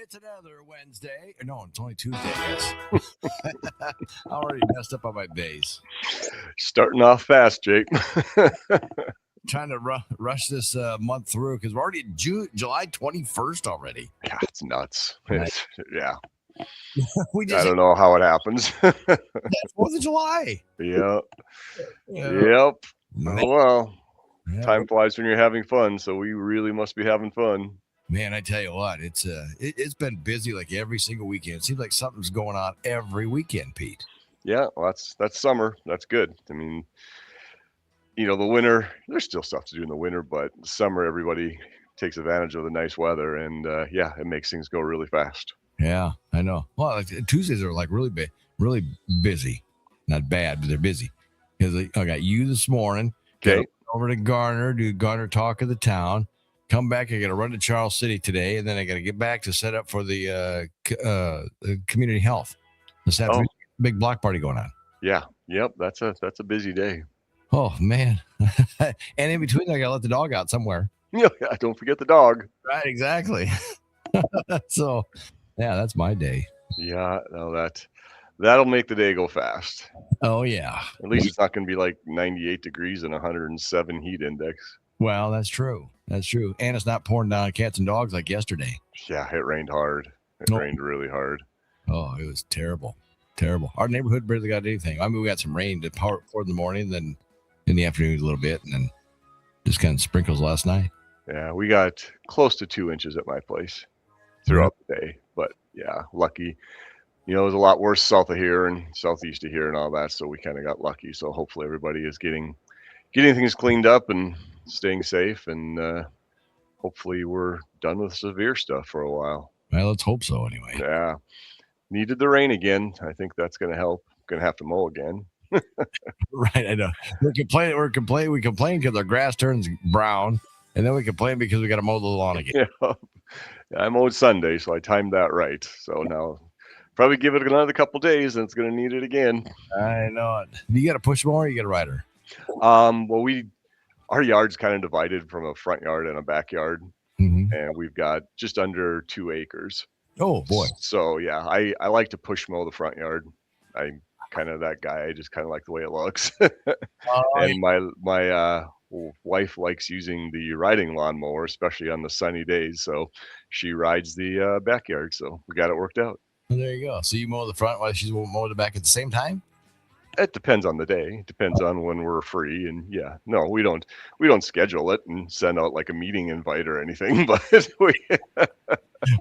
It's another Wednesday. No, it's only Tuesday, I guess. I already messed up on my days. Starting off fast, Jake. Trying to rush this month through because we're already at July 21st already. Yeah, it's nuts. Right. Yeah, We I just don't know how it happens. hit 4th of July. Yep. Yeah. Yep. Man, Oh, well, yeah, time flies when you're having fun, so we really must be having fun. man, I tell you what, it's been busy like every single weekend. It seems like something's going on every weekend, Pete. Yeah, well, that's summer. That's good. I mean, the winter, there's still stuff to do in the winter, but summer, everybody takes advantage of the nice weather, and yeah, it makes things go really fast. Yeah, I know. Well, like, Tuesdays are like really busy. Not bad, but they're busy. Because I got you this morning. Got Okay. over to Garner, do Garner Talk of the Town. Come back. I got to run to Charles City today, and then I got to get back to set up for the community health. This afternoon, big block party going on. Yeah. Yep. That's a busy day. Oh man! And in between, I got to let the dog out somewhere. Yeah. Don't forget the dog. Right, exactly. So, yeah, that's my day. Yeah. No, that'll make the day go fast. Oh yeah. At least it's not going to be like 98 degrees and 107 heat index. Well, that's true. That's true. And it's not pouring down cats and dogs like yesterday. Yeah, it rained hard. It rained really hard. Oh, it was terrible. Terrible. Our neighborhood barely got anything. I mean, we got some rain to power for in the morning, then in the afternoon a little bit, and then just kind of sprinkles last night. Yeah, we got close to 2 inches at my place throughout the day. But yeah, lucky. It was a lot worse south of here and southeast of here and all that, so we kind of got lucky. So hopefully everybody is getting things cleaned up and staying safe, and hopefully we're done with severe stuff for a while. Well, let's hope so anyway. Yeah, needed the rain again. I think that's going to help. Going to have to mow again. Right, I know. We complain because our grass turns brown, and then we complain because we got to mow the lawn again. Yeah, I mowed Sunday, so I timed that right. So now probably give it another couple days, and it's going to need it again. I know it. You got a push mower or you got a rider? Well, our yard's kind of divided from a front yard and a backyard, Mm-hmm. and we've got just under 2 acres. Oh boy. So yeah, I like to push mow the front yard. I'm kind of that guy. I just kind of like the way it looks. And my wife likes using the riding lawnmower, especially on the sunny days. So she rides the backyard. So we got it worked out. Well, there you go. So you mow the front while she's mowing the back at the same time? It depends on the day. It depends on when we're free. And yeah, no, we don't schedule it and send out like a meeting invite or anything. But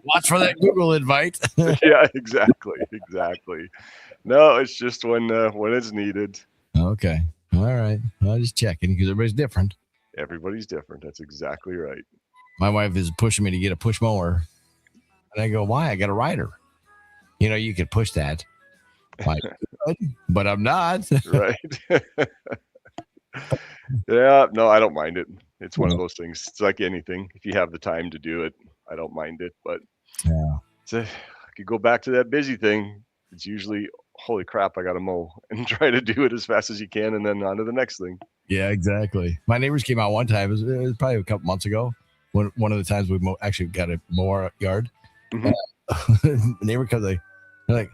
Watch for that Google invite. Yeah, exactly. No, it's just when it's needed. Okay. All right. Well, just checking because everybody's different. Everybody's different. That's exactly right. My wife is pushing me to get a push mower. And I go, why? I got a rider. You could push that. Like, but I'm not. Right. Yeah, no, I don't mind it. It's one of those things. It's like anything. If you have the time to do it, I don't mind it. But Yeah. I could go back to that busy thing. It's usually, holy crap, I got to mow and try to do it as fast as you can and then on to the next thing. Yeah, exactly. My neighbors came out one time. It was probably a couple months ago. One of the times we actually got a mower yard. Mhm. The neighbor comes they're like,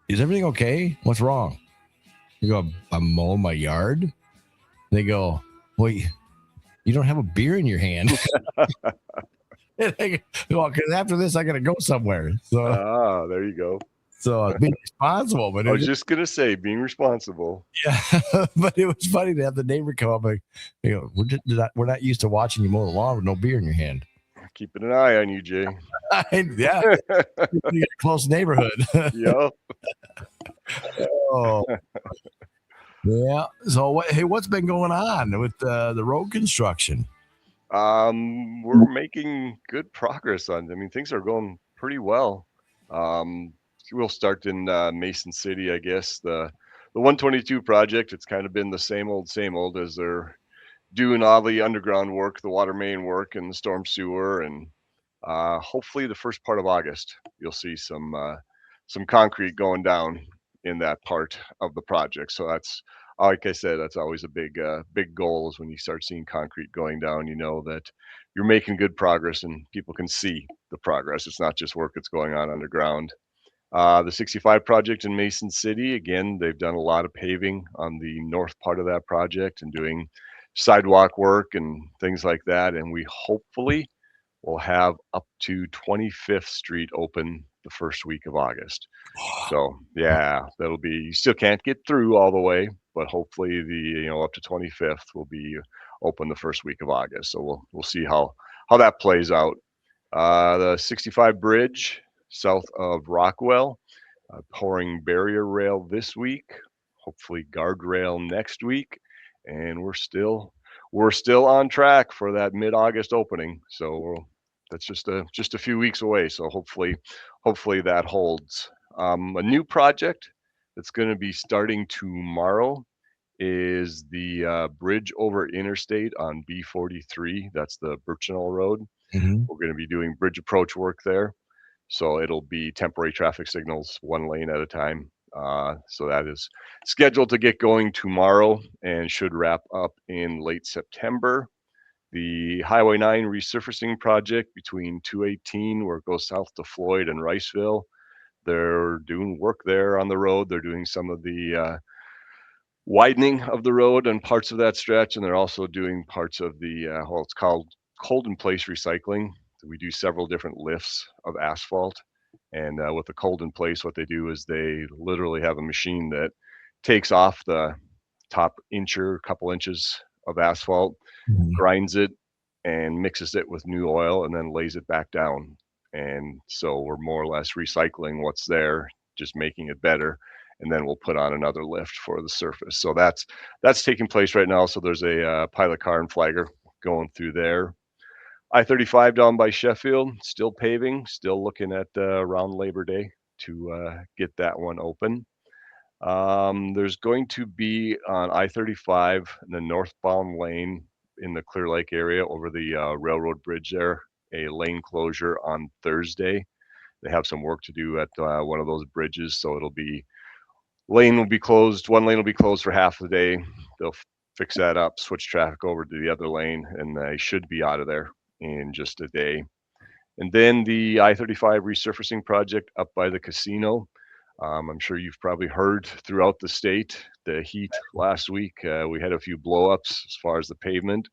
is everything okay? What's wrong? You go, I'm mowing my yard. They go, well, you don't have a beer in your hand. Well, because after this, I got to go somewhere. So, there you go. so being responsible. But I was just going to say, being responsible. Yeah, but it was funny to have the neighbor come up and, we're not used to watching you mow the lawn with no beer in your hand. Keeping an eye on you, Jay. Yeah, you got a close neighborhood. Yep. Oh, yeah. So, what's been going on with the road construction? We're making good progress on. I mean, things are going pretty well. We'll start in Mason City, I guess. The 122 project. It's kind of been the same old as they're doing all the underground work, the water main work, and the storm sewer, and hopefully the first part of August, you'll see some concrete going down in that part of the project. So that's like I said, that's always a big goal is when you start seeing concrete going down, you know that you're making good progress and people can see the progress. It's not just work that's going on underground. The 65 project in Mason City, again, they've done a lot of paving on the north part of that project and doing sidewalk work and things like that. And we hopefully will have up to 25th Street open the first week of August. So yeah, that'll be, you still can't get through all the way, but hopefully up to 25th will be open the first week of August. So we'll see how that plays out. The 65 bridge south of Rockwell, pouring barrier rail this week, hopefully guardrail next week, and we're still on track for that mid-August opening. So that's just a few weeks away. So hopefully that holds. A new project that's going to be starting tomorrow is the bridge over interstate on B43. That's the Birchinall Road. Mhm. We're going to be doing bridge approach work there. So it'll be temporary traffic signals, one lane at a time. So that is scheduled to get going tomorrow and should wrap up in late September. The Highway 9 resurfacing project between 218, where it goes south to Floyd and Riceville, they're doing work there on the road. They're doing some of the widening of the road and parts of that stretch, and they're also doing parts of it's called cold in place recycling. So we do several different lifts of asphalt, and with the cold in place, what they do is they literally have a machine that takes off the top inch or couple inches of asphalt, Mhm. grinds it, and mixes it with new oil, and then lays it back down. And so we're more or less recycling what's there, just making it better, and then we'll put on another lift for the surface. So that's taking place right now. So there's a pilot car and flagger going through there. I-35 down by Sheffield, still paving, still looking at around Labor Day to get that one open. There's going to be on I-35 in the northbound lane in the Clear Lake area over the railroad bridge there, a lane closure on Thursday. They have some work to do at one of those bridges, so lane will be closed. One lane will be closed for half the day. They'll fix that up, switch traffic over to the other lane, and they should be out of there in just a day. And then the I-35 resurfacing project up by the casino. I'm sure you've probably heard throughout the state the heat last week. We had a few blowups as far as the pavement,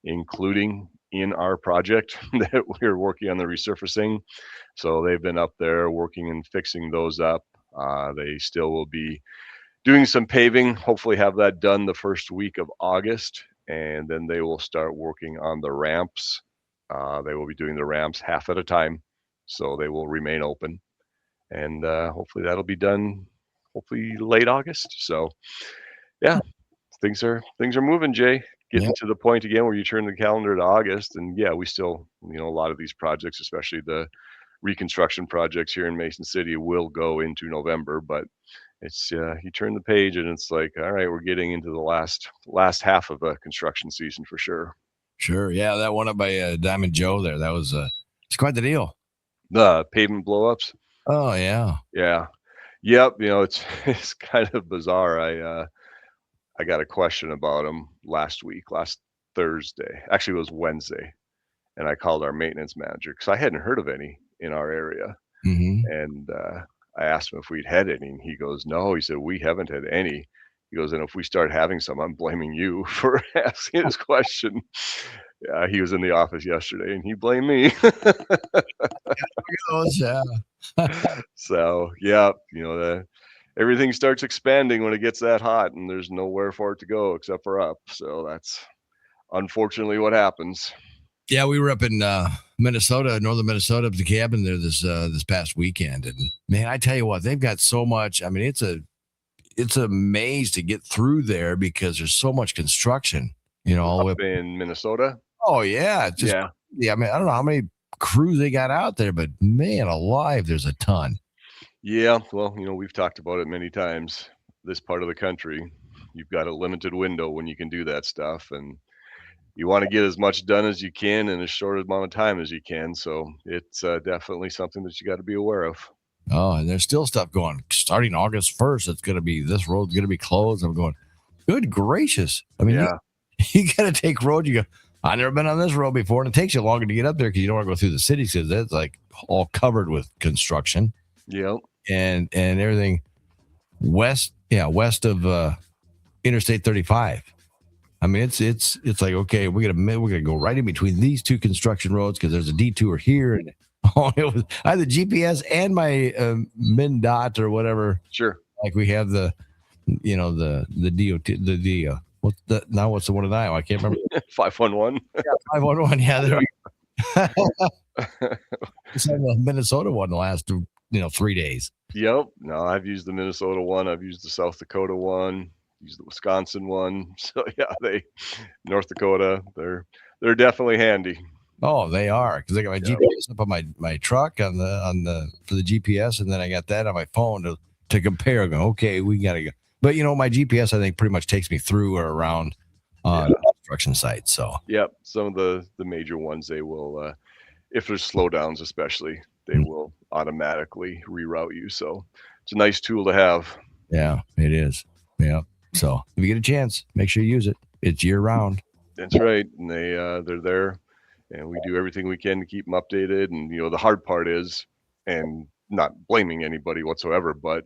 including in our project that we're working on the resurfacing. So they've been up there working and fixing those up. They still will be doing some paving, hopefully have that done the first week of August, and then they will start working on the ramps. They will be doing the ramps half at a time, so they will remain open, and hopefully that'll be done hopefully late August. So yeah, things are moving, Jay. Yeah, Getting to the point again where you turn the calendar to August, and yeah, we still, a lot of these projects, especially the reconstruction projects here in Mason City, will go into November, but it's you turn the page and it's like, all right, we're getting into the last half of a construction season for sure. sure. Yeah, that one up by Diamond Joe there. That was it's quite the deal. The pavement blowups, Oh yeah. yeah, yep. It's it's kind of bizarre. I got a question about them last Thursday. Actually, it was Wednesday, and I called our maintenance manager because I hadn't heard of any in our area, Mm-hmm. and I asked him if we'd had any, and he goes, "No." He said, "We haven't had any." He goes, "And if we start having some, I'm blaming you for asking this question." Yeah, he was in the office yesterday, and he blamed me. Goes, yeah. So, yeah, everything starts expanding when it gets that hot, and there's nowhere for it to go except for up. So that's unfortunately what happens. Yeah, we were up in Minnesota, northern Minnesota, up at the cabin there this past weekend, and man, I tell you what, they've got so much. I mean, it's a maze to get through there because there's so much construction. All the Up way. in Minnesota, Oh yeah, it's just yeah, yeah. I mean, I don't know how many crews they got out there, but man, alive, there's a ton. yeah. Well, we've talked about it many times. This part of the country, you've got a limited window when you can do that stuff, and you want to get as much done as you can in as short amount of time as you can. So it's definitely something that you got to be aware of. Oh, and there's still stuff going. Starting August 1st, it's gonna be this road's gonna be closed. I'm going. Good gracious. I mean, Yeah. you got to take road. You go, I've never been on this road before. And it takes you longer to get up there because you don't want to go through the city because that's like all covered with construction Yep. and everything west of Interstate 35. I mean, it's like, okay, we're gonna go right in between these two construction roads because there's a detour here. And I had the GPS and my MnDOT or whatever. Sure. Like we have the DOT, what's the one in Iowa? I can't remember. 511. Yeah, 511. Yeah, there we go. Just had the Minnesota one the last 3 days. Yep. No, I've used the Minnesota one. I've used the South Dakota one. Used the Wisconsin one. So yeah, North Dakota. They're definitely handy. Oh, they are, because I got my GPS up on my truck for the GPS, and then I got that on my phone to compare. Go, okay, we gotta go. But my GPS I think pretty much takes me through or around construction sites. So yep, some of the major ones they will, if there's slowdowns especially, they will automatically reroute you. So it's a nice tool to have. Yeah, it is. Yeah. So if you get a chance, make sure you use it. It's year round. That's right, and they're there, and we do everything we can to keep them updated. And the hard part is, and not blaming anybody whatsoever, but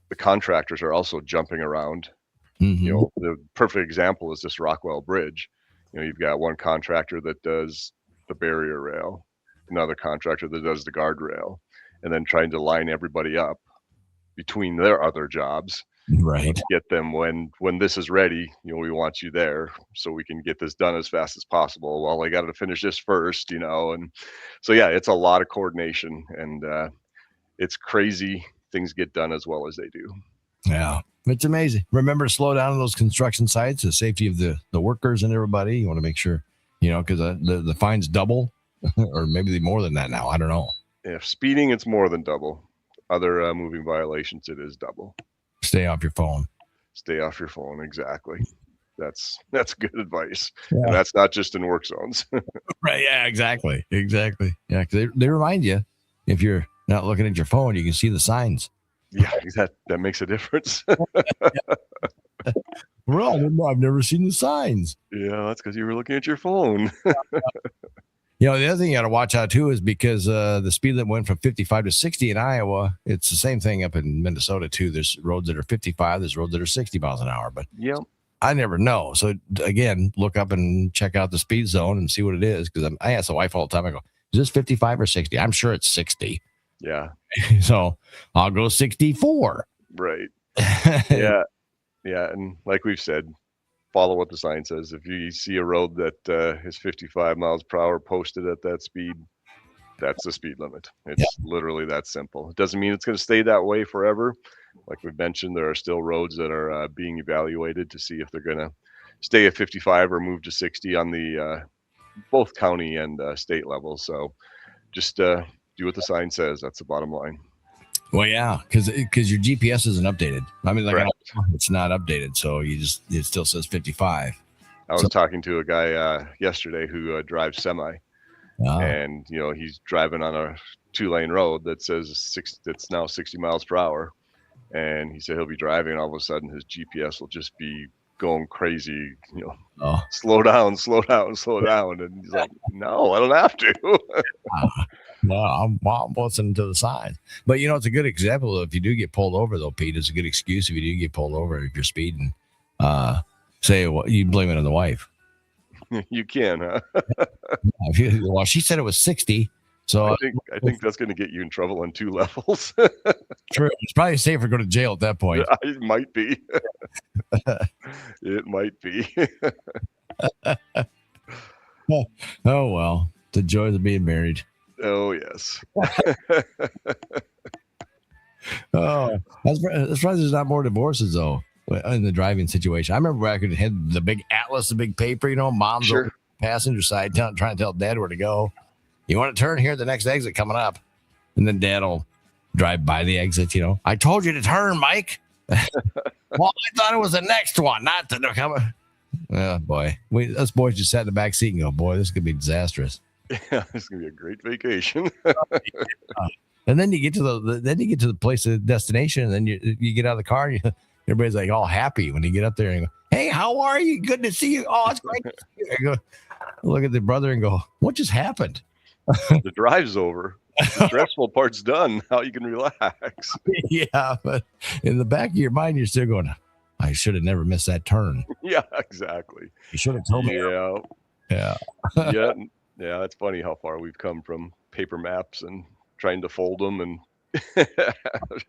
the contractors are also jumping around. Mm-hmm. The perfect example is this Rockwell Bridge. You've got one contractor that does the barrier rail, another contractor that does the guardrail, and then trying to line everybody up between their other jobs. Right. Get them when this is ready. We want you there so we can get this done as fast as possible. Well, I got to finish this first, and so yeah, it's a lot of coordination, and it's crazy things get done as well as they do. Yeah, it's amazing. Remember to slow down on those construction sites, the safety of the workers and everybody. You want to make sure, because the fines double or maybe more than that now. I don't know. If speeding, it's more than double. Other moving violations, it is double. Stay off your phone. Stay off your phone. Exactly. That's good advice. Yeah. And that's not just in work zones. Right. Yeah, exactly. Yeah, because they remind you, if you're not looking at your phone, you can see the signs. Yeah, that makes a difference. Well, I've never seen the signs. Yeah, that's because you were looking at your phone. The other thing you got to watch out too is because the speed limit went from 55 to 60 in Iowa. It's the same thing up in Minnesota too. There's roads that are 55, there's roads that are 60 miles an hour. But yep. I never know. So again, look up and check out the speed zone and see what it is. Because I ask the wife all the time. I go, "Is this 55 or 60?" I'm sure it's 60. Yeah. So I'll go 64. Right. Yeah. Yeah. And like we've said, follow what the sign says. If you see a road that is 55 miles per hour posted at that speed, that's the speed limit. It's literally that simple. It doesn't mean it's going to stay that way forever. Like we've mentioned, there are still roads that are being evaluated to see if they're going to stay at 55 or move to 60 on the both county and state level. So just do what the sign says. That's the bottom line. Well, yeah, because your GPS isn't updated. I mean, it's not updated, so it still says 55. I was talking to a guy yesterday who drives semi, and he's driving on a 2-lane road that says it's now 60 miles per hour, and he said he'll be driving, and all of a sudden his GPS will just be going crazy. Slow down, and he's like, "No, I don't have to." No, I'm listening to the signs. But it's a good example. If you do get pulled over, though, Pete, it's a good excuse if you do get pulled over if you're speeding. Say, well, you blame it on the wife. You can, huh? Well, she said it was 60. So I think that's going to get you in trouble on 2 levels. True. It's probably safer to go to jail at that point. It might be. It might be. Oh, well, the joys of being married. Oh, yes. Oh, that's surprised there's not more divorces, though, in the driving situation. I remember back when it had the big atlas, the big paper, mom's on the passenger side trying to tell dad where to go. You want to turn here, the next exit coming up. And then dad will drive by the exit, I told you to turn, Mike. Well, I thought it was the next one, not the coming. Oh, boy. Us boys just sat in the back seat and go, boy, this could be disastrous. Yeah, it's gonna be a great vacation. And then you get to the place of destination, and then you get out of the car, and everybody's like all happy when you get up there and you go, Hey, how are you? Good to see you. Oh, it's great to see you. I go look at the brother and go, what just happened? The drive's over. The stressful part's done. Now you can relax. Yeah, but in the back of your mind, you're still going, I should have never missed that turn. Yeah, exactly. You should have told me. Yeah, Yeah. yeah, yeah. That's funny how far we've come from paper maps and trying to fold them, and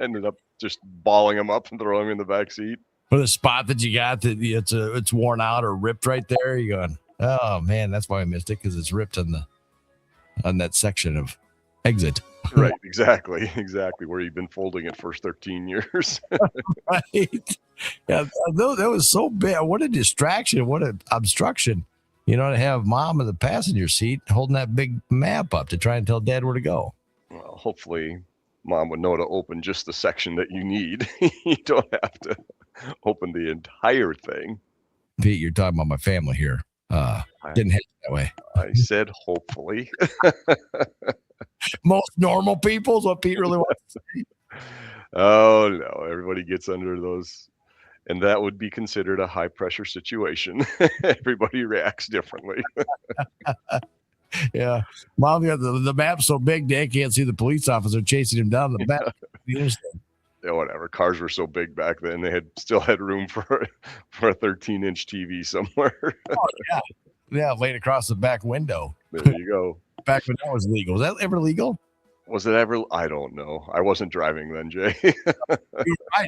ended up just balling them up and throwing them in the back seat. For the spot that you got that it's worn out or ripped right there, you're going, oh man, that's why I missed it, because it's ripped on that section of exit. Right, exactly, exactly. Where you've been folding it for 13 years. Right. Yeah, that was so bad. What a distraction. What an obstruction. To have mom in the passenger seat holding that big map up to try and tell dad where to go. Well, hopefully, mom would know to open just the section that you need. You don't have to open the entire thing. Pete, you're talking about my family here. Didn't have it that way. I said hopefully. Most normal people is what Pete really wants to say. Oh no, everybody gets under those, and that would be considered a high pressure situation. Everybody reacts differently. Yeah. Mom, the map's so big, Dad can't see the police officer chasing him down the back of the interstate. Yeah, whatever. Cars were so big back then; they still had room for a 13-inch TV somewhere. Oh, yeah. Yeah, laid across the back window. There you go. Back when that was legal. Was that ever legal? Was it ever? I don't know. I wasn't driving then, Jay.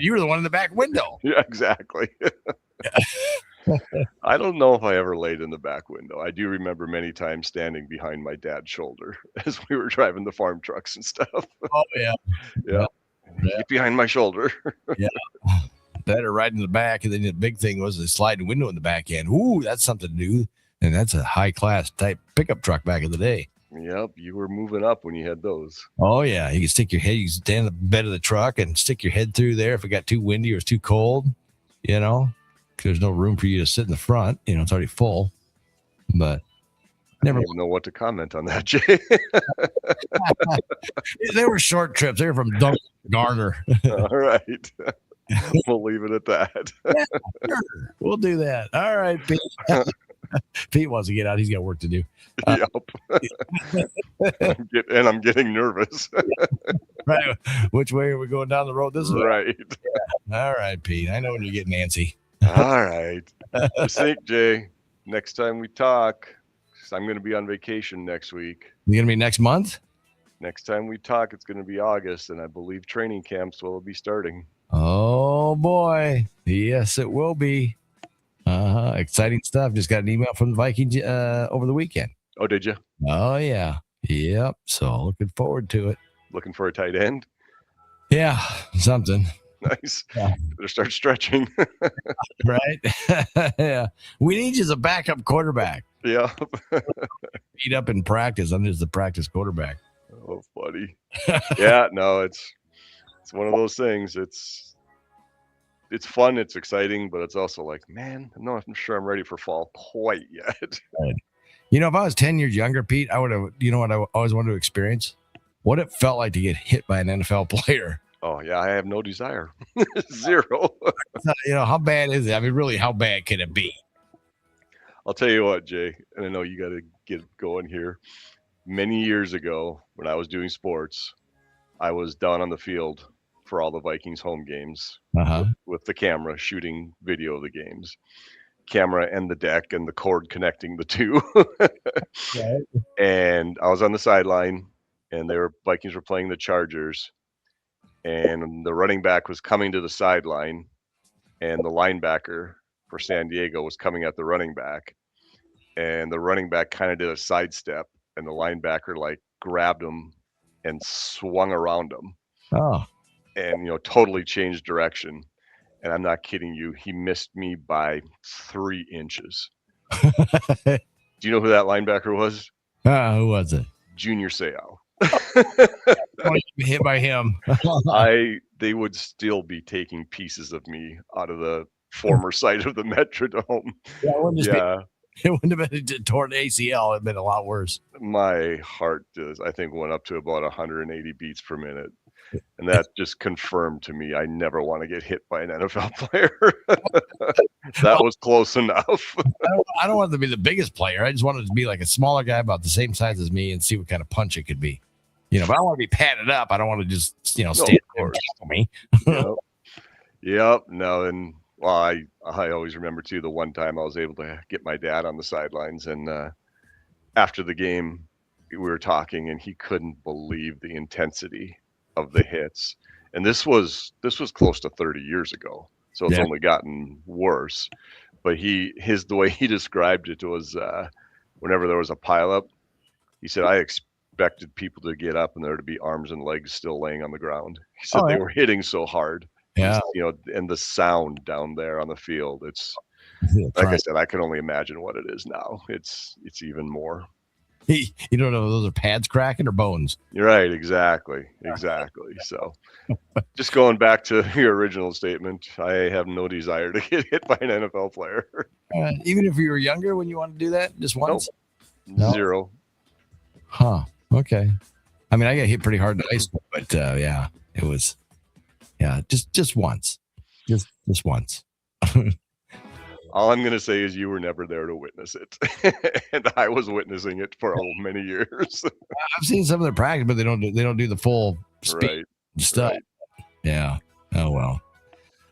You were the one in the back window. Yeah, exactly. I don't know if I ever laid in the back window. I do remember many times standing behind my dad's shoulder as we were driving the farm trucks and stuff. Oh, yeah. Yeah. Get behind my shoulder. Yeah. That or right in the back. And then the big thing was the sliding window in the back end. Ooh, that's something new. And that's a high class type pickup truck back in the day. Yep, you were moving up when you had those. Oh, yeah. You can stick your head, you can stand in the bed of the truck and stick your head through there if it got too windy or it's too cold, there's no room for you to sit in the front. It's already full. But never I don't know what to comment on that, Jay. They were short trips. They were from Duncan to Garner. All right. We'll leave it at that. Yeah, sure. We'll do that. All right, Pete. Pete wants to get out. He's got work to do. Yep. I'm getting nervous. Right. Which way are we going down the road this way? Right. Yeah. All right, Pete. I know when you get antsy. All right. I think, Jay, next time we talk, 'cause I'm going to be on vacation next week. You going to be next month? Next time we talk, it's going to be August, and I believe training camps will be starting. Oh, boy. Yes, it will be. Exciting stuff. Just got an email from the Vikings over the weekend. Oh, did you? Oh, yeah. Yep. So looking forward to it. Looking for a tight end? Yeah, something. Nice. Yeah. Better start stretching. Right? Yeah. We need you as a backup quarterback. Yeah. Beat up in practice. I'm just the practice quarterback. Oh, buddy. Yeah, no, it's one of those things. It's fun, it's exciting, but it's also like, man, I'm not sure I'm ready for fall quite yet. Right. If I was 10 years younger, Pete, I would have, what I always wanted to experience? What it felt like to get hit by an NFL player. Oh, yeah, I have no desire. Zero. How bad is it? I mean, really, how bad can it be? I'll tell you what, Jay, and I know you got to get going here. Many years ago, when I was doing sports, I was down on the field for all the Vikings home games with the camera shooting video of the games. Camera and the deck and the cord connecting the two. Right. And I was on the sideline, and Vikings were playing the Chargers, and the running back was coming to the sideline, and the linebacker for San Diego was coming at the running back, and the running back kind of did a sidestep, and the linebacker grabbed him and swung around him. Oh. And totally changed direction. And I'm not kidding you, he missed me by 3 inches. Do you know who that linebacker was? Who was it? Junior Seau. Hit by him. They would still be taking pieces of me out of the former site of the Metrodome. Yeah. It wouldn't have been a torn ACL. It'd been a lot worse. My heart I think went up to about 180 beats per minute. And that just confirmed to me I never want to get hit by an NFL player. That was close enough. I don't want to be the biggest player. I just wanted to be like a smaller guy about the same size as me and see what kind of punch it could be. But I don't want to be padded up. I don't want to just, stand there and tackle me. Yep. No, and I always remember too the one time I was able to get my dad on the sidelines, and after the game we were talking, and he couldn't believe the intensity of the hits. And this was close to 30 years ago, so it's only gotten worse. But the way he described it was whenever there was a pileup, he said, I expected people to get up and there to be arms and legs still laying on the ground. He said they were hitting so hard. Yeah. And the sound down there on the field, it's like I said, I can only imagine what it is now. It's even more. You don't know if those are pads cracking or bones. You're right. Exactly. So just going back to your original statement, I have no desire to get hit by an NFL player. Even if you were younger when you wanted to do that, just once? Nope. No? Zero. Huh. Okay. I mean, I got hit pretty hard in high school, but it was, just once. Just once. All I'm going to say is you were never there to witness it, and I was witnessing it for many years. I've seen some of their practice, but they don't do the full speed stuff. Right. Yeah. Oh well.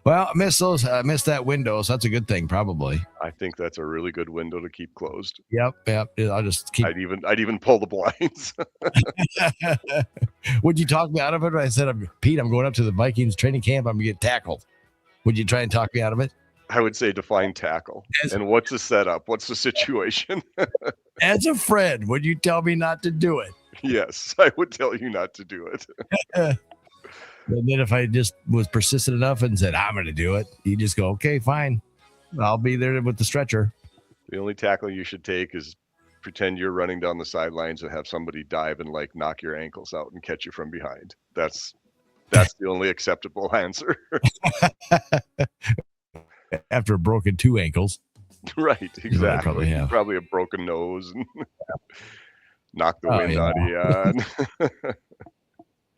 Well, I missed those. I missed that window, so that's a good thing, probably. I think that's a really good window to keep closed. Yep. I'll just keep. I'd even pull the blinds. Would you talk me out of it? I said, Pete, I'm going up to the Vikings training camp. I'm gonna get tackled. Would you try and talk me out of it? I would say define tackle. And what's the setup? What's the situation? As a friend, would you tell me not to do it? Yes, I would tell you not to do it. And then if I just was persistent enough and said, I'm going to do it, you just go, okay, fine. I'll be there with the stretcher. The only tackle you should take is pretend you're running down the sidelines and have somebody dive and knock your ankles out and catch you from behind. That's the only acceptable answer. After a broken 2 ankles. Right, exactly. Probably a broken nose and knock the wind out of you.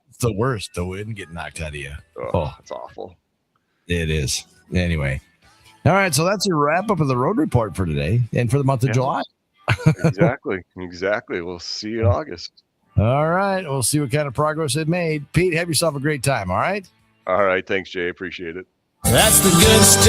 It's the worst, the wind getting knocked out of you. Oh, it's awful. It is. Anyway. All right, so that's your wrap up of the road report for today and for the month of July. Exactly. We'll see you in August. All right, we'll see what kind of progress it made. Pete, have yourself a great time, all right? All right, thanks, Jay. Appreciate it. That's the good stuff.